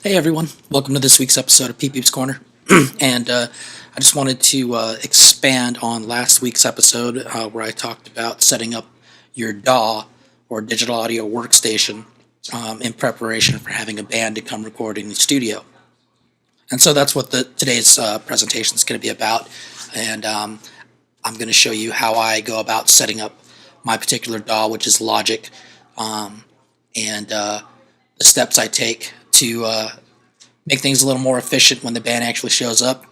Hey everyone, welcome to this week's episode of Peep's Corner. and I just wanted to expand on last week's episode where I talked about setting up your DAW or digital audio workstation in preparation for having a band to come record in the studio. And so that's what today's presentation is going to be about. And I'm going to show you how I go about setting up my particular DAW, which is Logic, and the steps I take to make things a little more efficient when the band actually shows up.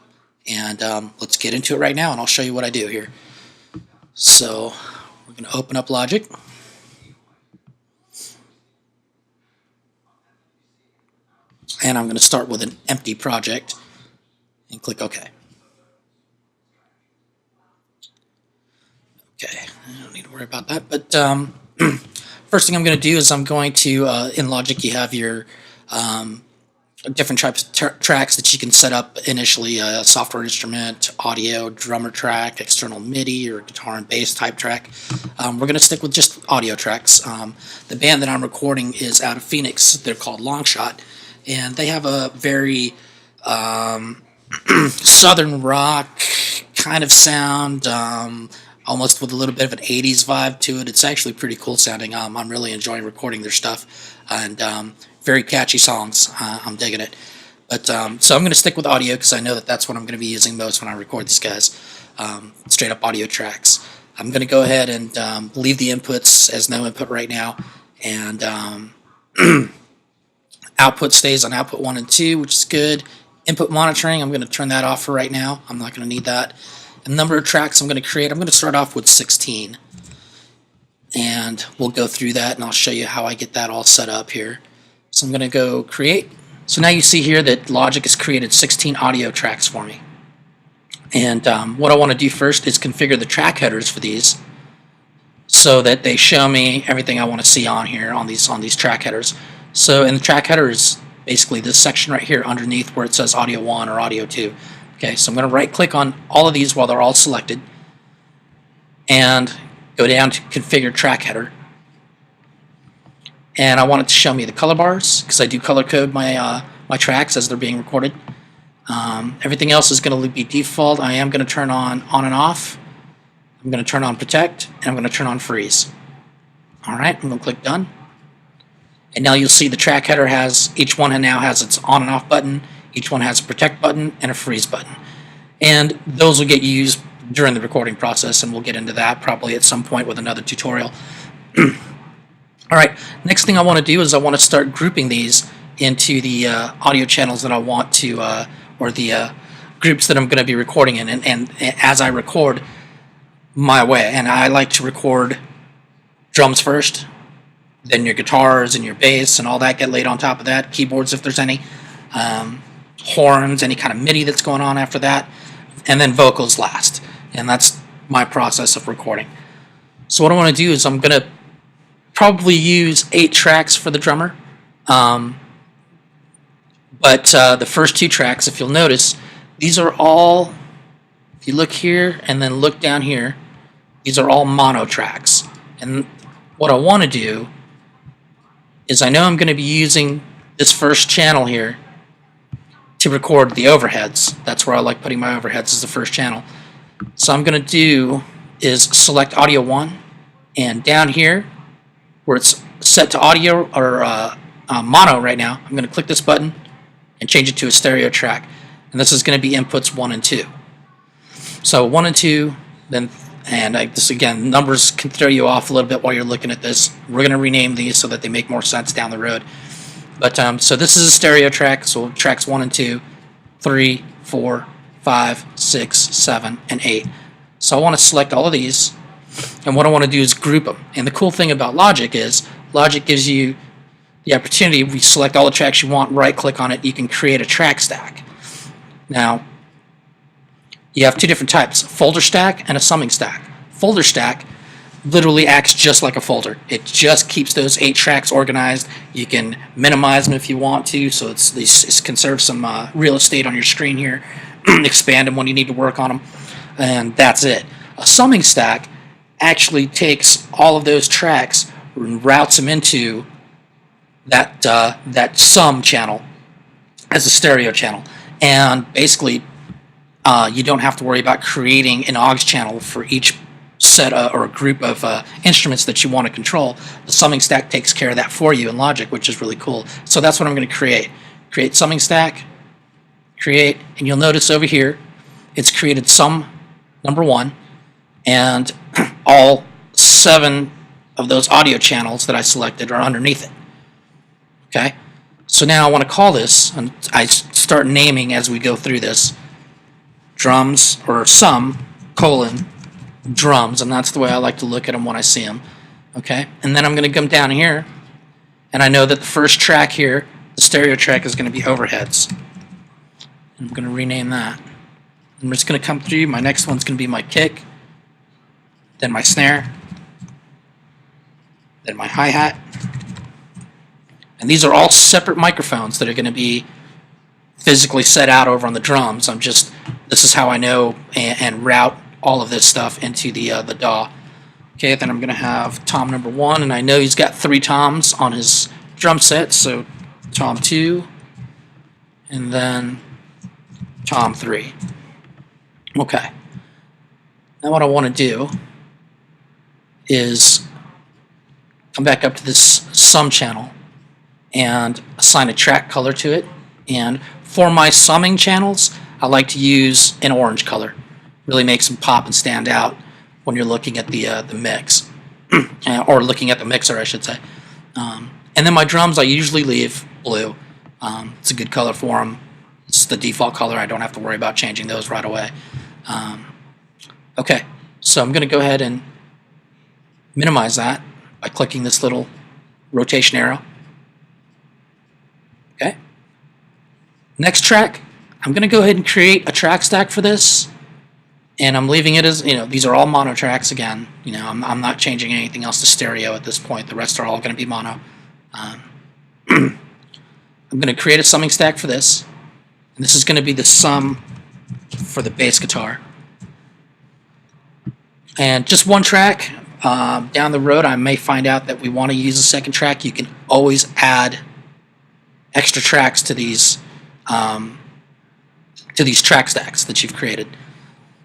And let's get into it right now, and I'll show you what I do here. So we're going to open up Logic. And I'm going to start with an empty project and click OK. Okay, I don't need to worry about that. But first thing I'm going to do is I'm going to, in Logic, you have your different types of tracks that you can set up initially, software instrument, audio, drummer track, external MIDI, or guitar and bass type track. We're going to stick with just audio tracks. The band that I'm recording is out of Phoenix. They're called Longshot, and they have a very southern rock kind of sound, almost with a little bit of an 80s vibe to it. It's actually pretty cool sounding. I'm really enjoying recording their stuff, and very catchy songs. I'm digging it. But so I'm going to stick with audio because I know that that's what I'm going to be using most when I record these guys. Straight up audio tracks. I'm going to go ahead and leave the inputs as no input right now, and output stays on output 1 and 2, which is good. Input monitoring, I'm going to turn that off for right now. I'm not going to need that. The number of tracks I'm going to create, I'm going to start off with 16. And we'll go through that, and I'll show you how I get that all set up here. So I'm going to go create. So now you see here that Logic has created 16 audio tracks for me. And what I want to do first is configure the track headers for these so that they show me everything I want to see on here on these track headers. So in the track header is basically this section right here underneath where it says Audio 1 or Audio 2. Okay, so I'm going to right click on all of these while they're all selected and go down to Configure Track Header. And I want it to show me the color bars because I do color code my tracks as they're being recorded. Everything else is going to be default. I am going to turn on and off. I'm going to turn on Protect, and I'm going to turn on Freeze. Alright, I'm going to click Done. And now you'll see the track header each one now has its on and off button. Each one has a Protect button and a Freeze button. And those will get used during the recording process, and we'll get into that probably at some point with another tutorial. Alright, next thing I want to do is I want to start grouping these into the audio channels that I want to, or the groups that I'm going to be recording in. And as I record my way, and I like to record drums first, then your guitars and your bass and all that get laid on top of that, keyboards if there's any, horns, any kind of MIDI that's going on after that, and then vocals last. And that's my process of recording. So what I want to do is I'm going to probably use 8 tracks for the drummer, but the first 2 tracks, if you'll notice, these are all, if you look here and then look down here, these are all mono tracks. And what I want to do is I know I'm going to be using this first channel here to record the overheads. That's where I like putting my overheads, as the first channel. So I'm going to do is select Audio 1, and down here where it's set to audio or mono right now, I'm going to click this button and change it to a stereo track. And this is going to be inputs 1 and 2. So 1 and 2, then, and this again, numbers can throw you off a little bit while you're looking at this. We're going to rename these so that they make more sense down the road. But so this is a stereo track, so tracks 1 and 2, 3, 4, 5, 6, 7, and 8. So I want to select all of these, and what I want to do is group them. And the cool thing about Logic is Logic gives you the opportunity, if you select all the tracks you want, right-click on it, you can create a track stack. Now, you have 2 different types, a folder stack and a summing stack. Folder stack literally acts just like a folder. It just keeps those 8 tracks organized. You can minimize them if you want to, so it conserves some real estate on your screen here, expand them when you need to work on them, and that's it. A summing stack actually takes all of those tracks and routes them into that sum channel, as a stereo channel. And basically, you don't have to worry about creating an aux channel for each set or a group of instruments that you want to control. The summing stack takes care of that for you in Logic, which is really cool. So that's what I'm going to create. Create summing stack, create, and you'll notice over here, it's created sum number 1, and all 7 of those audio channels that I selected are underneath it. Okay, so now I want to call this, and I start naming as we go through this, drums, or sum, colon, drums, and that's the way I like to look at them when I see them. Okay, and then I'm going to come down here, and I know that the first track here, the stereo track, is going to be overheads. I'm going to rename that. I'm just going to come through. My next one's going to be my kick, then my snare, then my hi-hat. And these are all separate microphones that are going to be physically set out over on the drums. This is how I know and route all of this stuff into the DAW. Okay, then I'm going to have tom number 1, and I know he's got 3 toms on his drum set, so tom 2, and then tom 3. Okay. Now what I want to do is come back up to this sum channel and assign a track color to it. And for my summing channels, I like to use an orange color. Really makes them pop and stand out when you're looking at the mix, or looking at the mixer, I should say. And then my drums, I usually leave blue. It's a good color for them. It's the default color. I don't have to worry about changing those right away. Okay, so I'm going to go ahead and minimize that by clicking this little rotation arrow. Okay. Next track, I'm going to go ahead and create a track stack for this, and I'm leaving it as, these are all mono tracks again. I'm not changing anything else to stereo at this point. The rest are all going to be mono. I'm going to create a summing stack for this, and this is going to be the sum for the bass guitar. And just one track. Down the road, I may find out that we want to use a second track. You can always add extra tracks to these track stacks that you've created.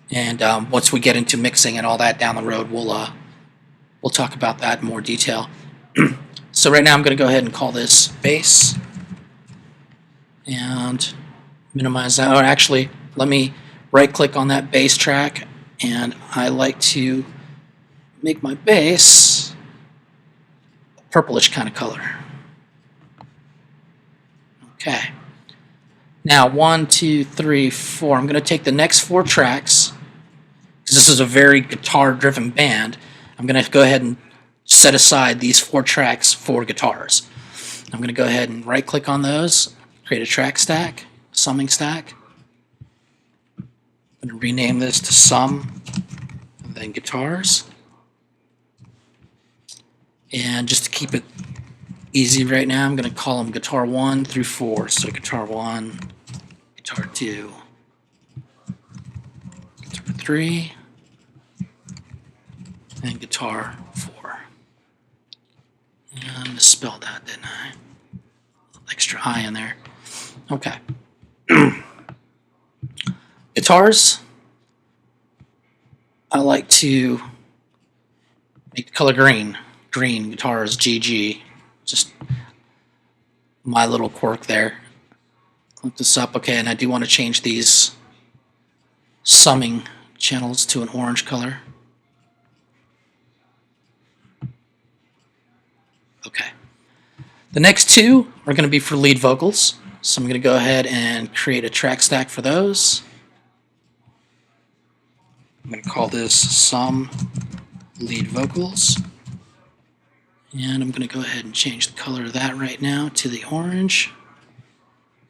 And once we get into mixing and all that down the road, we'll talk about that in more detail. So right now, I'm going to go ahead and call this bass and minimize that. Or actually, let me right-click on that bass track, and I like to make my bass a purplish kind of color. Okay. Now 1, 2, 3, 4. I'm going to take the next 4 tracks, because this is a very guitar-driven band. I'm going to go ahead and set aside these 4 tracks for guitars. I'm going to go ahead and right-click on those, create a track stack, summing stack. I'm going to rename this to sum, and then guitars. And just to keep it easy right now, I'm going to call them guitar 1 through 4. So guitar 1, guitar 2, guitar 3, and guitar 4. And I misspelled that, didn't I? Extra I in there. Okay. Guitars, I like to make the color green. Green guitars, GG. Just my little quirk there. Click this up. Okay, and I do want to change these summing channels to an orange color. Okay. The next 2 are going to be for lead vocals. So I'm going to go ahead and create a track stack for those. I'm going to call this sum lead vocals. And I'm going to go ahead and change the color of that right now to the orange.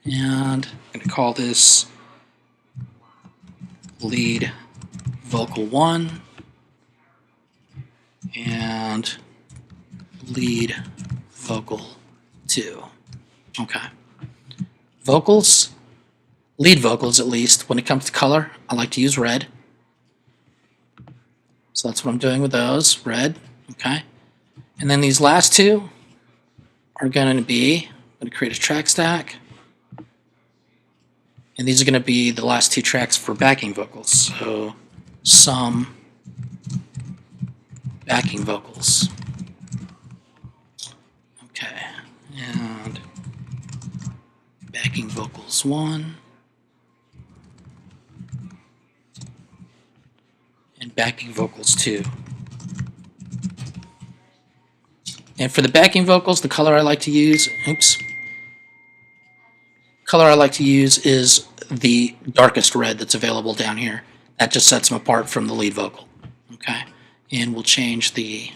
And I'm going to call this lead vocal 1 and lead vocal 2. Okay. Vocals, lead vocals at least, when it comes to color, I like to use red. So that's what I'm doing with those, red. Okay. And then these last 2 are going to be, I'm going to create a track stack, And these are going to be the last two tracks for backing vocals. So some backing vocals. Okay, and backing vocals 1 and backing vocals 2. And for the backing vocals, the color I like to use, color I like to use is the darkest red that's available down here. That just sets them apart from the lead vocal. Okay, and we'll change the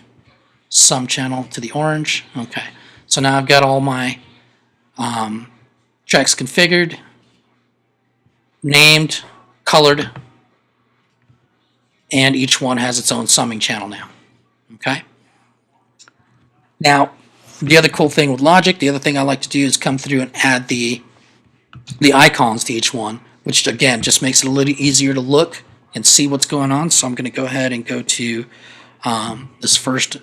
sum channel to the orange. Okay, so now I've got all my tracks configured, named, colored, and each one has its own summing channel now. Okay. Now, the other cool thing with Logic, the other thing I like to do is come through and add the icons to each one, which again just makes it a little easier to look and see what's going on. So I'm going to go ahead and go to this first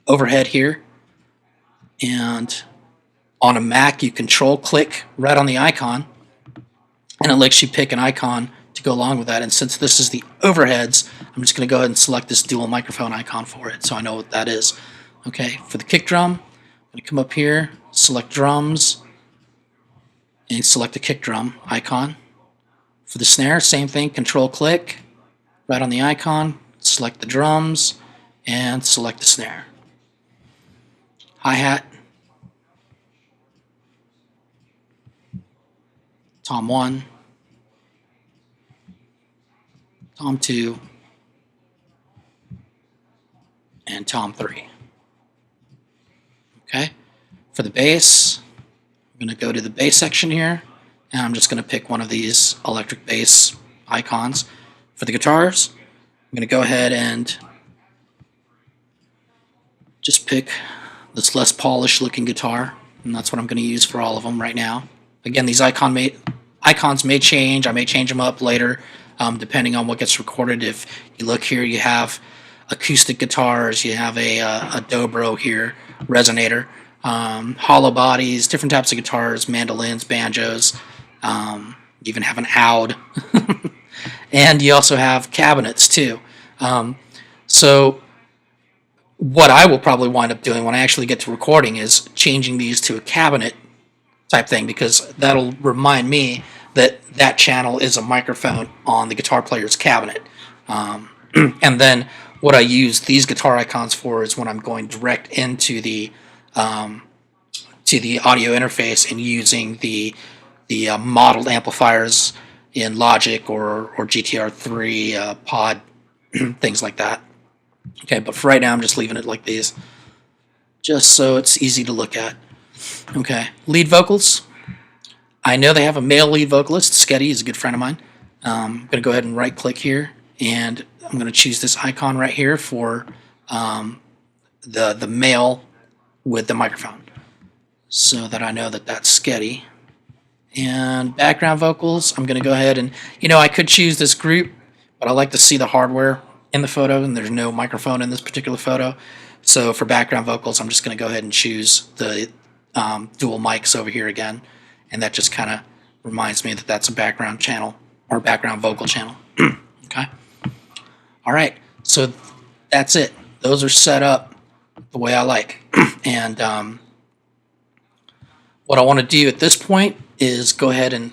overhead here, and on a Mac you control click right on the icon and it lets you pick an icon to go along with that. And since this is the overheads, I'm just going to go ahead and select this dual microphone icon for it so I know what that is. Okay, for the kick drum, I'm going to come up here, select drums, and select the kick drum icon. For the snare, same thing, control click right on the icon, select the drums, and select the snare. Hi-hat, tom 1, tom 2, and tom 3. Okay, for the bass, I'm going to go to the bass section here, and I'm just going to pick one of these electric bass icons. For the guitars, I'm going to go ahead and just pick this less polished looking guitar, and that's what I'm going to use for all of them right now. Again, these icons may change. I may change them up later, depending on what gets recorded. If you look here, you have acoustic guitars, you have a dobro here, resonator, hollow bodies, different types of guitars, mandolins, banjos, you even have an oud, and you also have cabinets too. So what I will probably wind up doing when I actually get to recording is changing these to a cabinet type thing, because that'll remind me that that channel is a microphone on the guitar player's cabinet. And then what I use these guitar icons for is when I'm going direct into the audio interface and using the modeled amplifiers in Logic or GTR3 pod, things like that. Okay, but for right now I'm just leaving it like these, just so it's easy to look at. Okay, lead vocals. I know they have a male lead vocalist. Sketty is a good friend of mine. I'm going to go ahead and right click here, and I'm going to choose this icon right here for the male with the microphone, so that I know that that's Sketty. And background vocals, I'm going to go ahead and, I could choose this group, but I like to see the hardware in the photo, and there's no microphone in this particular photo. So for background vocals, I'm just going to go ahead and choose the dual mics over here again, and that just kind of reminds me that that's a background channel or background vocal channel. Okay. All right. So that's it. Those are set up the way I like. And what I want to do at this point is go ahead and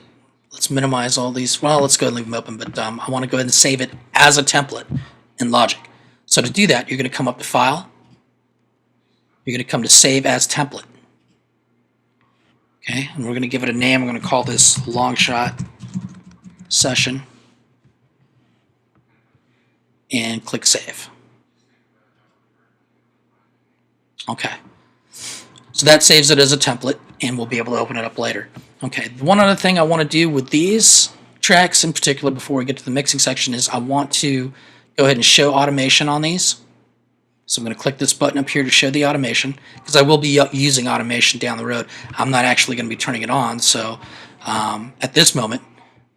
let's minimize all these. Well, let's go ahead and leave them open, but I want to go ahead and save it as a template in Logic. So to do that, you're going to come up to File. You're going to come to Save as Template. Okay, and we're going to give it a name. I'm going to call this Long Shot Session, and click Save. Okay, so that saves it as a template, and we'll be able to open it up later. Okay, one other thing I want to do with these tracks in particular before we get to the mixing section is I want to go ahead and show automation on these. So I'm going to click this button up here to show the automation, because I will be using automation down the road. I'm not actually going to be turning it on, so at this moment.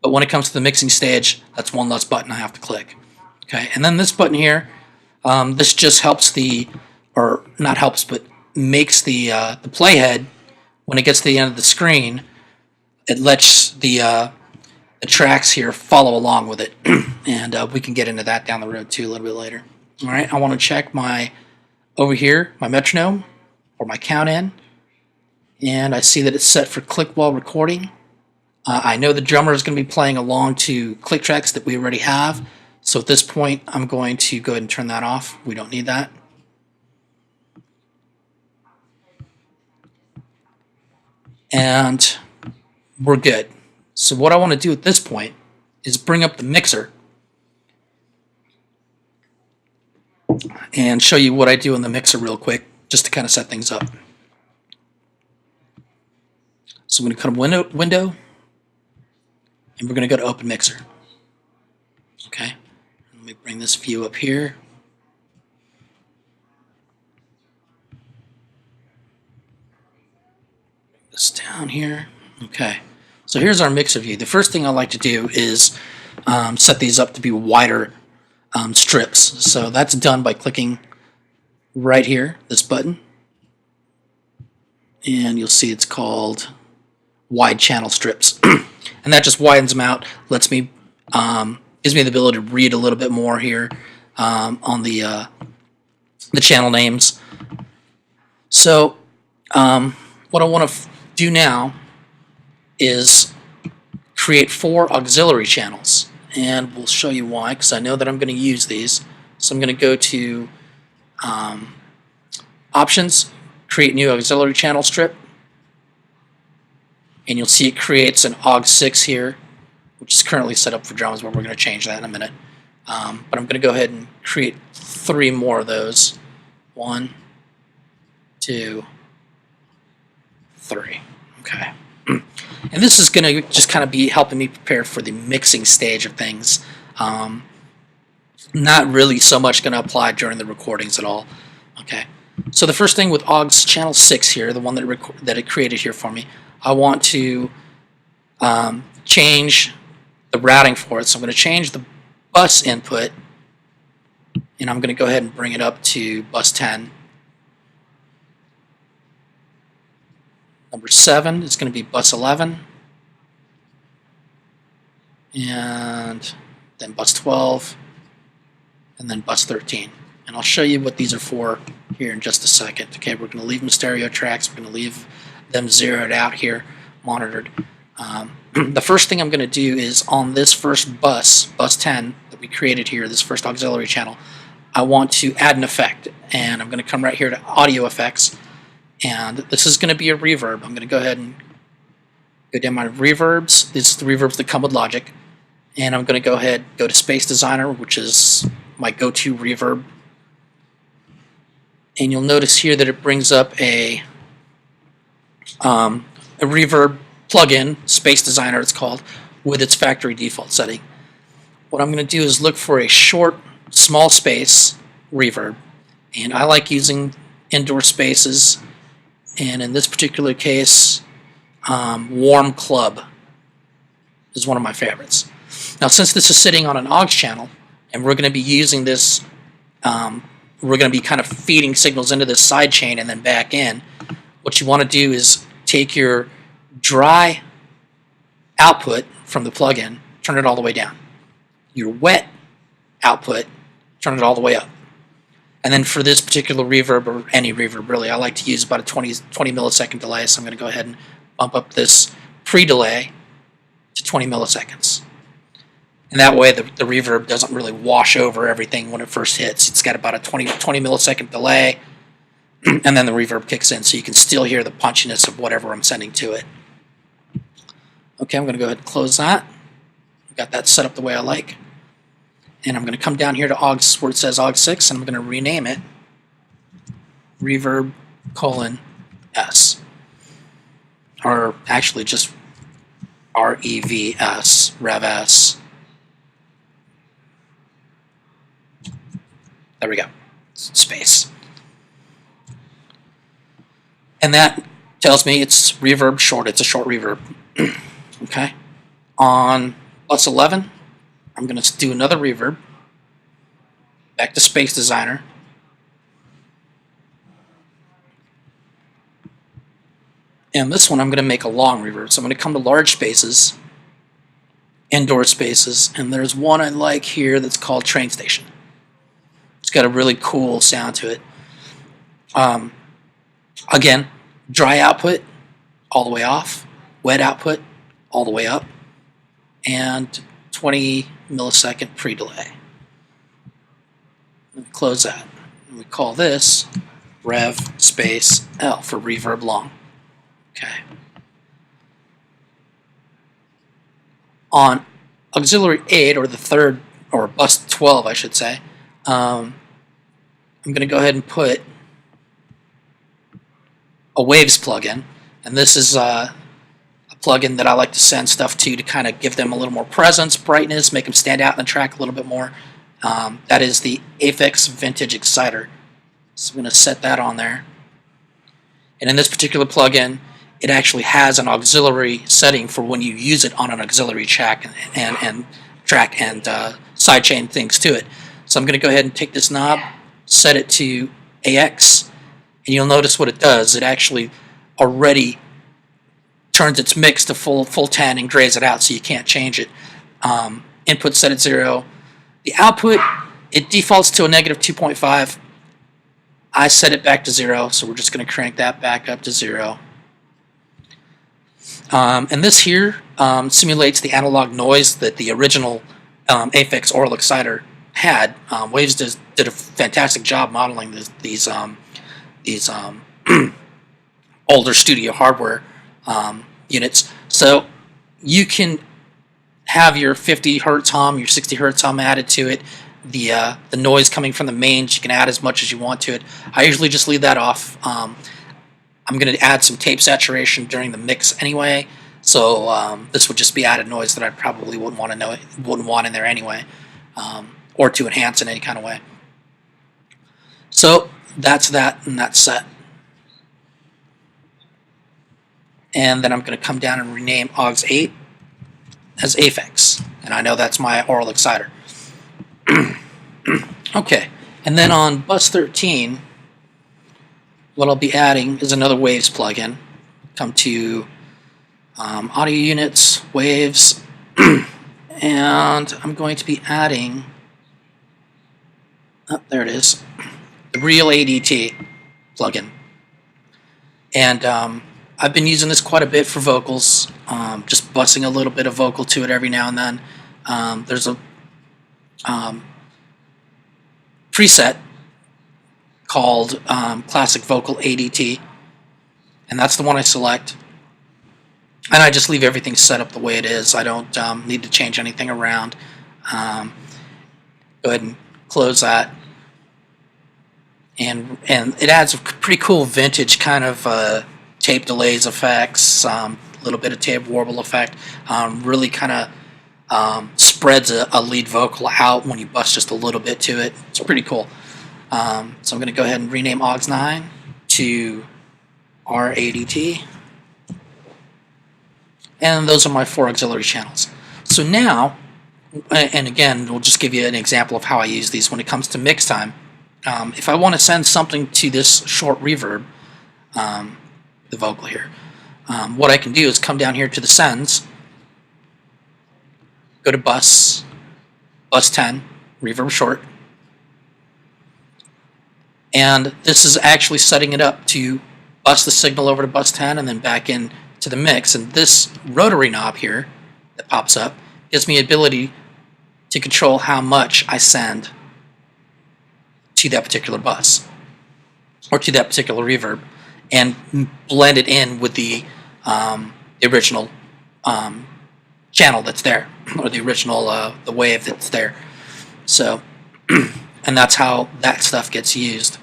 But when it comes to the mixing stage, that's one less button I have to click. Okay, and then this button here, this just helps or not helps, but makes the playhead, when it gets to the end of the screen, it lets the the tracks here follow along with it. And we can get into that down the road too a little bit later. All right, I want to check my, over here, my metronome or my count in, and I see that it's set for click while recording. I know the drummer is going to be playing along to click tracks that we already have, so at this point I'm going to go ahead and turn that off. We don't need that. And we're good. So what I want to do at this point is bring up the mixer and show you what I do in the mixer real quick, just to kind of set things up. So I'm going to come window, and we're going to go to open mixer. Okay, let me bring this view up here. Bring this down here. Okay, so here's our mixer view. The first thing I like to do is set these up to be wider strips. So that's done by clicking right here, this button, and you'll see it's called wide channel strips. And that just widens them out, lets me, gives me the ability to read a little bit more here on the channel names. So what I want to do now is create 4 auxiliary channels, and we'll show you why, because I know that I'm going to use these. So I'm going to go to Options, Create New Auxiliary Channel Strip, and you'll see it creates an AUX6 here, which is currently set up for drums, but we're going to change that in a minute. But I'm going to go ahead and create 3 more of those. 1, 2, 3. Okay. And this is going to just kind of be helping me prepare for the mixing stage of things. Not really so much going to apply during the recordings at all. Okay. So the first thing with AUX channel 6 here, the one that it created here for me, I want to change the routing for it. So I'm going to change the bus input, and I'm going to go ahead and bring it up to bus 10. Number 7 is going to be bus 11, and then bus 12, and then bus 13. And I'll show you what these are for here in just a second. Okay, we're going to leave them stereo tracks. We're going to leave them zeroed out here, monitored. The first thing I'm going to do is on this first bus 10 that we created here, this first auxiliary channel, I want to add an effect. And I'm going to come right here to Audio Effects. And this is going to be a reverb. I'm going to go ahead and go down my reverbs. This is the reverbs that come with Logic. And I'm going to go ahead, go to Space Designer, which is my go-to reverb. And you'll notice here that it brings up a reverb plugin, Space Designer it's called, with its factory default setting. What I'm going to do is look for a short, small space reverb. And I like using indoor spaces. And in this particular case, Warm Club is one of my favorites. Now, since this is sitting on an aux channel, and we're going to be using this, we're going to be kind of feeding signals into this side chain and then back in, what you want to do is take your dry output from the plugin, turn it all the way down. Your wet output, turn it all the way up. And then for this particular reverb, or any reverb really, I like to use about a 20 millisecond delay, so I'm going to go ahead and bump up this pre-delay to 20 milliseconds. And that way the reverb doesn't really wash over everything when it first hits. It's got about a 20 millisecond delay, and then the reverb kicks in, so you can still hear the punchiness of whatever I'm sending to it. Okay, I'm going to go ahead and close that. Got that set up the way I like. And I'm going to come down here to AUX, where it says AUX6, and I'm going to rename it Reverb:(S). Or actually just REVS, RevS. There we go. Space. And that tells me it's reverb short. It's a short reverb. Okay. On bus 11, I'm going to do another reverb. Back to Space Designer. And this one I'm going to make a long reverb. So I'm going to come to large spaces, indoor spaces, and there's one I like here that's called Train Station. It's got a really cool sound to it. Again, dry output all the way off, wet output all the way up, and 20 millisecond pre-delay. Let me close that. And we call this Rev space L for reverb long. Okay. On auxiliary 8, or the third, or bus 12, I should say, I'm going to go ahead and put a Waves plugin, and this is a plugin that I like to send stuff to kind of give them a little more presence, brightness, make them stand out in the track a little bit more. That is the Aphex Vintage Exciter. So I'm going to set that on there. And in this particular plugin, it actually has an auxiliary setting for when you use it on an auxiliary track and sidechain things to it. So I'm going to go ahead and take this knob, set it to AX, and you'll notice what it does. It actually already turns its mix to full 10 and grays it out, so you can't change it. Input set at 0. The output, it defaults to a negative 2.5. I set it back to 0, so we're just going to crank that back up to 0. And this here simulates the analog noise that the original Aphex Aural Exciter had. Waves did a fantastic job modeling these older studio hardware units. So you can have your 50 hertz hum, your 60 hertz hum added to it. The noise coming from the mains, you can add as much as you want to it. I usually just leave that off. I'm going to add some tape saturation during the mix anyway, so this would just be added noise that I probably wouldn't want in there anyway, or to enhance in any kind of way. So that's that, and that's set. And then I'm going to come down and rename aux 8 as Aphex, and I know that's my Aural Exciter. Okay, and then on bus 13, what I'll be adding is another Waves plugin. Come to Audio Units, Waves, and I'm going to be adding, oh, there it is, the Real ADT plugin. And I've been using this quite a bit for vocals, just bussing a little bit of vocal to it every now and then. There's a preset called Classic Vocal ADT, and that's the one I select. And I just leave everything set up the way it is. I don't need to change anything around. Go ahead and close that. And it adds a pretty cool vintage kind of tape delays effects, a little bit of tape warble effect. Really kind of spreads a lead vocal out when you bust just a little bit to it. It's pretty cool. So I'm going to go ahead and rename aux 9 to RADT. And those are my 4 auxiliary channels. So now, and again, we'll just give you an example of how I use these when it comes to mix time. If I want to send something to this short reverb, the vocal here, what I can do is come down here to the sends, go to bus 10, reverb short, and this is actually setting it up to bus the signal over to bus 10 and then back in to the mix. And this rotary knob here that pops up gives me the ability to control how much I send to that particular bus or to that particular reverb and blend it in with the original channel that's there, or the original the wave that's there. So and that's how that stuff gets used.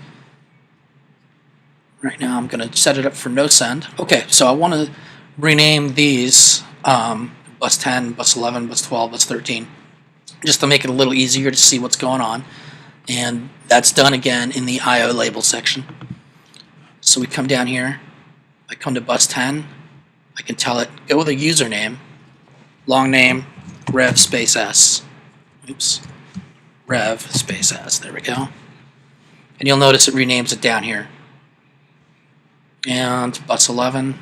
Right now I'm going to set it up for no send. Okay, so I want to rename these bus 10, bus 11, bus 12, bus 13, just to make it a little easier to see what's going on. And that's done again in the I/O label section. So we come down here, I come to bus 10, I can tell it, go with a username, long name, rev space s. Oops, rev space s, there we go. And you'll notice it renames it down here. And bus 11,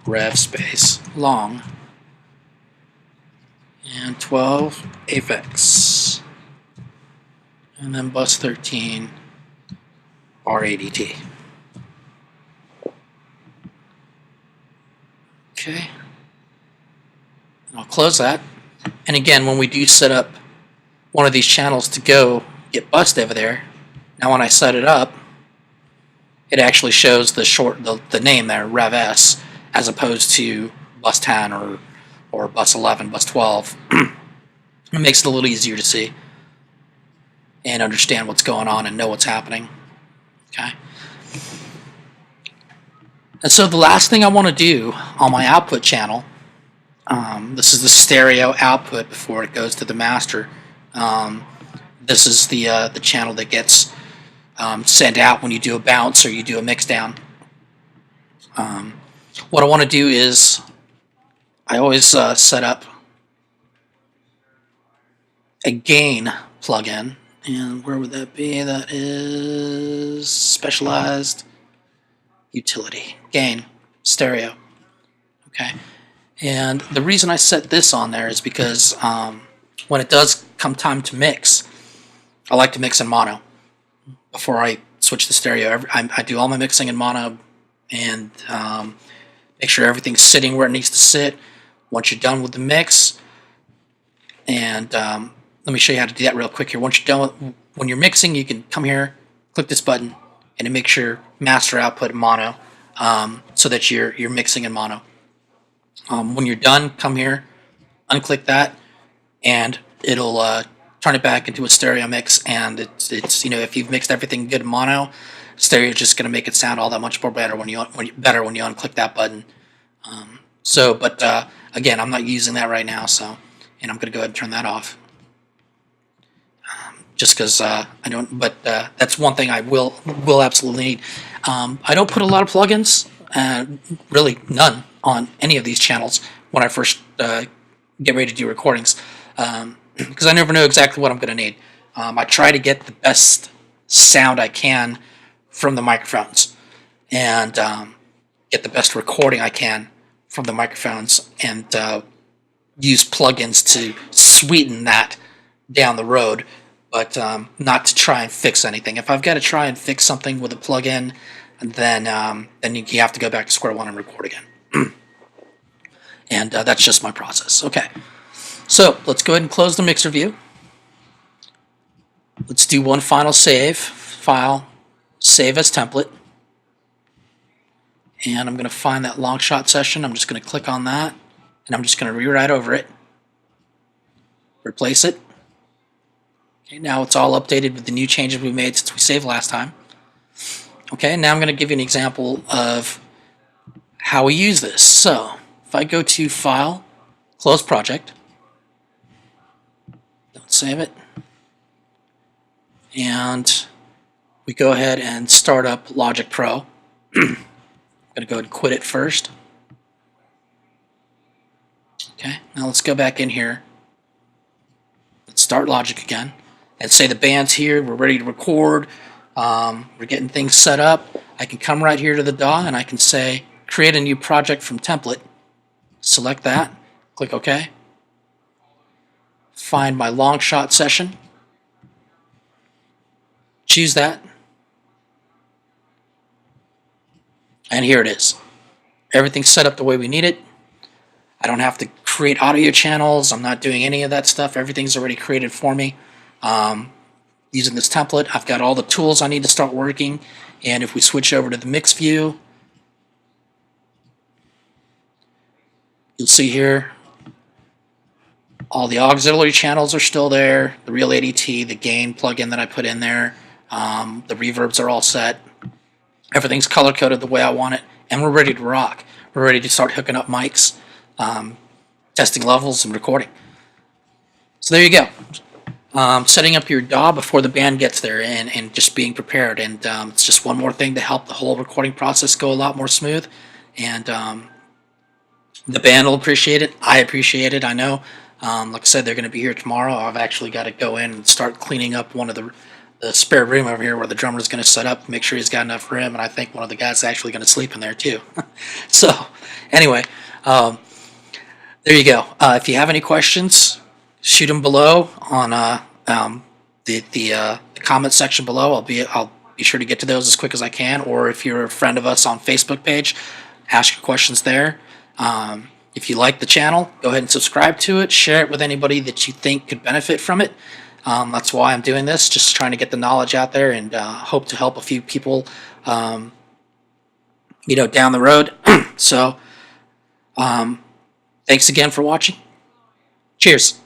rev space long. and 12 Apex, and then bus 13 R80T. Okay, I'll close that. And again, when we do set up one of these channels to go get bust over there, now when I set it up, it actually shows the name there, Rev S, as opposed to bus 10 or bus 11, bus 12. It makes it a little easier to see and understand what's going on and know what's happening. Okay. And so the last thing I want to do on my output channel, this is the stereo output before it goes to the master. This is the channel that gets sent out when you do a bounce or you do a mix down. What I want to do is I always set up a gain plugin, and where would that be? That is specialized utility, gain, stereo. Okay, and the reason I set this on there is because when it does come time to mix, I like to mix in mono before I switch to stereo. I do all my mixing in mono and make sure everything's sitting where it needs to sit. Once you're done with the mix, and let me show you how to do that real quick here. Once you're done when you're mixing, you can come here, click this button, and it makes your master output mono, so that you're mixing in mono. When you're done, come here, unclick that, and it'll turn it back into a stereo mix. And it's if you've mixed everything good in mono, stereo is just going to make it sound all that much more better when you unclick that button. But again, I'm not using that right now, and I'm going to go ahead and turn that off. Just because I don't, but that's one thing I will absolutely need. I don't put a lot of plugins, really none, on any of these channels when I first get ready to do recordings, because I never know exactly what I'm going to need. I try to get the best sound I can from the microphones, and get the best recording I can from the microphones, and use plugins to sweeten that down the road, but not to try and fix anything. If I've got to try and fix something with a plugin, then you have to go back to square one and record again. And that's just my process. Okay, so let's go ahead and close the mixer view. Let's do one final save. File, save as template. And I'm going to find that long shot session. I'm just going to click on that, and I'm just going to rewrite over it. Replace it. Okay, now it's all updated with the new changes we made since we saved last time. Okay, now I'm going to give you an example of how we use this. So, if I go to File, Close Project, don't save it, and we go ahead and start up Logic Pro. I'm going to go ahead and quit it first. Okay, now let's go back in here. Let's start Logic again. And say the band's here, we're ready to record, we're getting things set up. I can come right here to the DAW and I can say, create a new project from template. Select that, click OK. Find my long shot session. Choose that. And here it is. Everything's set up the way we need it. I don't have to create audio channels. I'm not doing any of that stuff. Everything's already created for me. Using this template, I've got all the tools I need to start working. And if we switch over to the mix view, you'll see here all the auxiliary channels are still there. The Real ADT, the gain plugin that I put in there, the reverbs are all set. Everything's color coded the way I want it, and we're ready to rock. We're ready to start hooking up mics, testing levels, and recording. So there you go. Setting up your DAW before the band gets there, and just being prepared. And it's just one more thing to help the whole recording process go a lot more smooth. And the band will appreciate it. I appreciate it, I know. Like I said, they're going to be here tomorrow. I've actually got to go in and start cleaning up one of the spare room over here where the drummer's going to set up, make sure he's got enough room, and I think one of the guys is actually going to sleep in there too. So, anyway, There you go. If you have any questions, shoot them below on the comment section below. I'll be sure to get to those as quick as I can. Or if you're a friend of us on Facebook page, ask your questions there. If you like the channel, go ahead and subscribe to it. Share it with anybody that you think could benefit from it. That's why I'm doing this, just trying to get the knowledge out there, and hope to help a few people, down the road. So, thanks again for watching. Cheers.